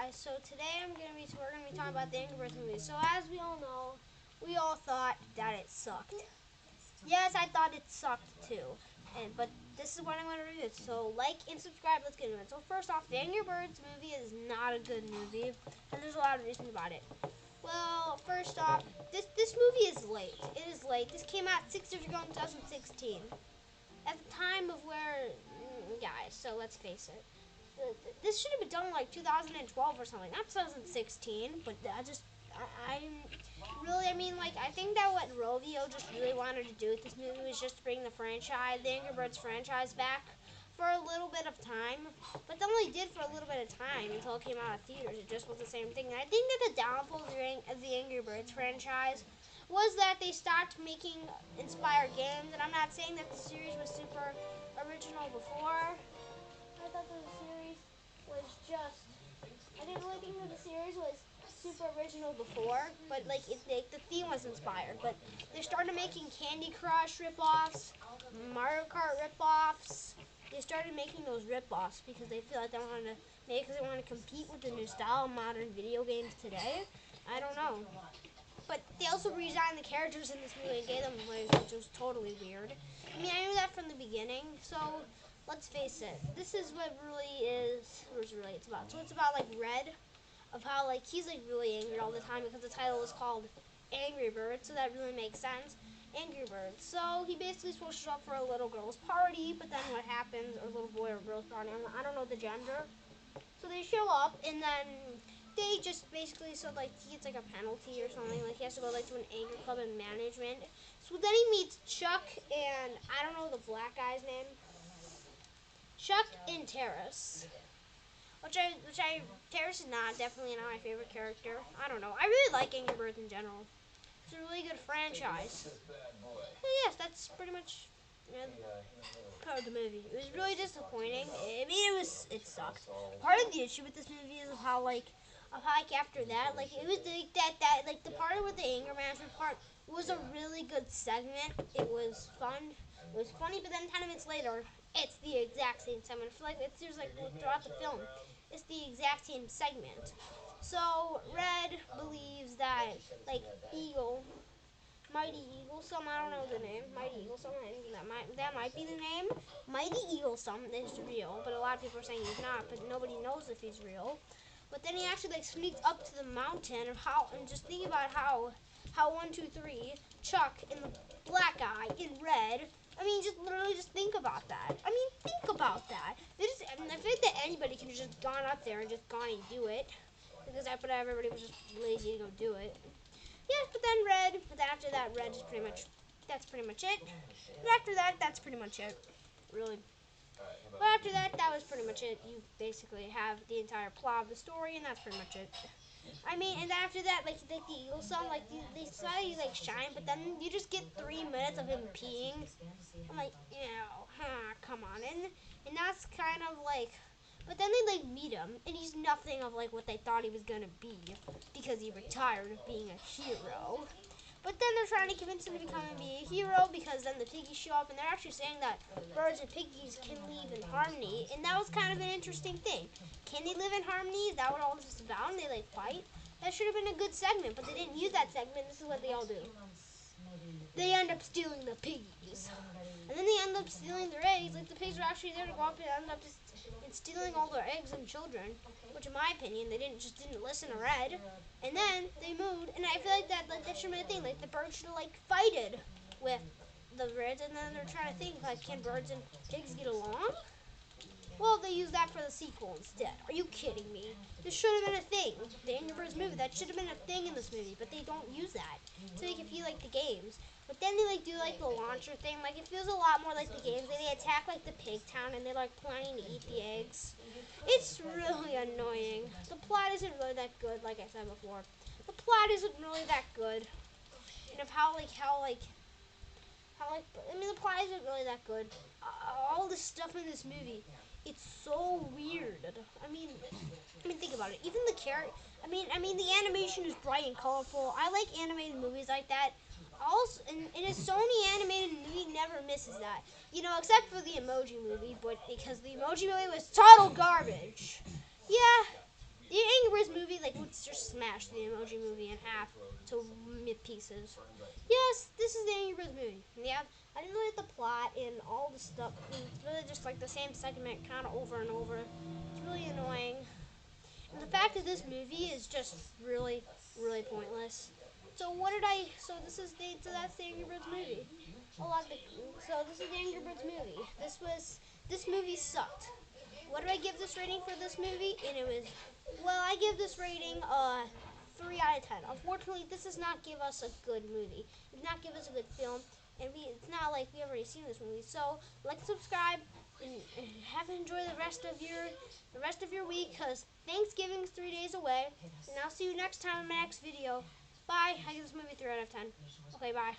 guys. So today we're gonna be talking about the Angry Birds movie. So as we all know, we all thought that it sucked. Yes, I thought it sucked too. But this is what I'm gonna review. So like and subscribe. Let's get into it. So first off, the Angry Birds movie is not a good movie, and there's a lot of reasons about it. Well, first off, this movie is late. It is late. This came out 6 years ago in 2016. At the time of where, guys. So let's face it. This should have been done like 2012 or something, not 2016. But I think that what Rovio just really wanted to do with this movie was just bring the Angry Birds franchise back for a little bit of time. But they only did for a little bit of time until it came out of theaters. It just was the same thing. And I think that the downfall of the Angry Birds franchise was that they stopped making inspired games. And I'm not saying that the series was super original before. I thought the series was just. I didn't really think that the series was super original before, but the theme was inspired. But they started making Candy Crush ripoffs, Mario Kart ripoffs. They started making those ripoffs because they feel like they want to compete with the new style of modern video games today. I don't know. But they also redesigned the characters in this movie and gave them wigs, which was totally weird. I mean, I knew that from the beginning, so let's face it. This is what it's about. So it's about like Red, of how like he's like really angry all the time because the title is called Angry Birds, so that really makes sense. Angry Birds. So he basically switches up for a little girl's party, but then what happens, or little boy or girl's party, I don't know the gender. So they show up, and then they just basically, he gets like a penalty or something. Like he has to go like to an angry club and management. So then he meets Chuck and I don't know the black guy's name. Chuck and Terrace. Terrace is definitely not my favorite character. I don't know. I really like Angry Birds in general. It's a really good franchise. But yes, that's pretty much part of the movie. It was really disappointing. I mean, it sucked. Part of the issue with this movie is how after that, like it was like the part with the anger management part was a really good segment. It was fun. It was funny, but then 10 minutes later, it's the exact same segment. I feel like it's just like throughout the film, it's the exact same segment. So Red believes that like Eagle Mighty Eaglesome, I don't know the name. Mighty Eaglesome, that might be the name. Mighty Eaglesome is real, but a lot of people are saying he's not, but nobody knows if he's real. But then he actually like sneaks up to the mountain and just think about how 1, 2, 3, Chuck and the black guy in Red. I mean, just literally just think about that. I mean, think about that. I think that anybody could have just gone up there and just gone and do it, because everybody was just lazy to go do it. Yeah, but then after that, Red is that's pretty much it. And after that, that's pretty much it. Really. But after that, that was pretty much it. You basically have the entire plot of the story, and that's pretty much it. I mean, and after that, like the Eagle song, like they slightly like shine, but then you just get 3 minutes of him peeing. I'm like, come on, and that's kind of like. But then they like meet him, and he's nothing of like what they thought he was gonna be, because he retired of being a hero. But then they're trying to convince him to become and be a hero, because then the piggies show up and they're actually saying that birds and piggies can live in harmony, and that was kind of an interesting thing. Can they live in harmony? Is that what all this is about? And they like fight? That should have been a good segment, but they didn't use that segment. This is what they all do. They end up stealing the piggies. And then they end up stealing their eggs. Like the pigs are actually there to go up and end up just stealing all their eggs and children. Which in my opinion, they didn't listen to Red. And then they moved, and I feel like that should have been a thing. Like the birds should have like fighted with the Reds, and then they're trying to think like, can birds and pigs get along? Well, they used that for the sequel instead. Are you kidding me? This should have been a thing. The Angry Birds movie, that should have been a thing in this movie, but they don't use that to make it feel like the games. But then they like do like the launcher thing. Like it feels a lot more like the games. They attack like the pig town, and they're like planning to eat the eggs. It's really annoying. The plot isn't really that good, like I said before. The plot isn't really that good. And of I mean, the plot isn't really that good. All the stuff in this movie, it's so weird. I mean, think about it. Even the character. I mean, the animation is bright and colorful. I like animated movies like that. Also, and a Sony animated movie never misses that. Except for the Emoji Movie, but because the Emoji Movie was total garbage. Yeah, the Angry just smash the Emoji Movie in half to pieces. Yes, this is the Angry Birds movie. Yeah, I didn't really like the plot and all the stuff. It's really just like the same segment kind of over and over. It's really annoying. And the fact that this movie is just really, really pointless. So this is so that's the Angry Birds movie. So this is the Angry Birds movie. This movie sucked. What did I give this rating for this movie? And it was, well, I give this rating 3 out of 10. Unfortunately, this does not give us a good movie. It does not give us a good film, and it's not like we have already seen this movie. So, like, subscribe, and have enjoy the rest of your week, because Thanksgiving's 3 days away. And I'll see you next time in my next video. Bye. I give this movie 3 out of 10. Okay, bye.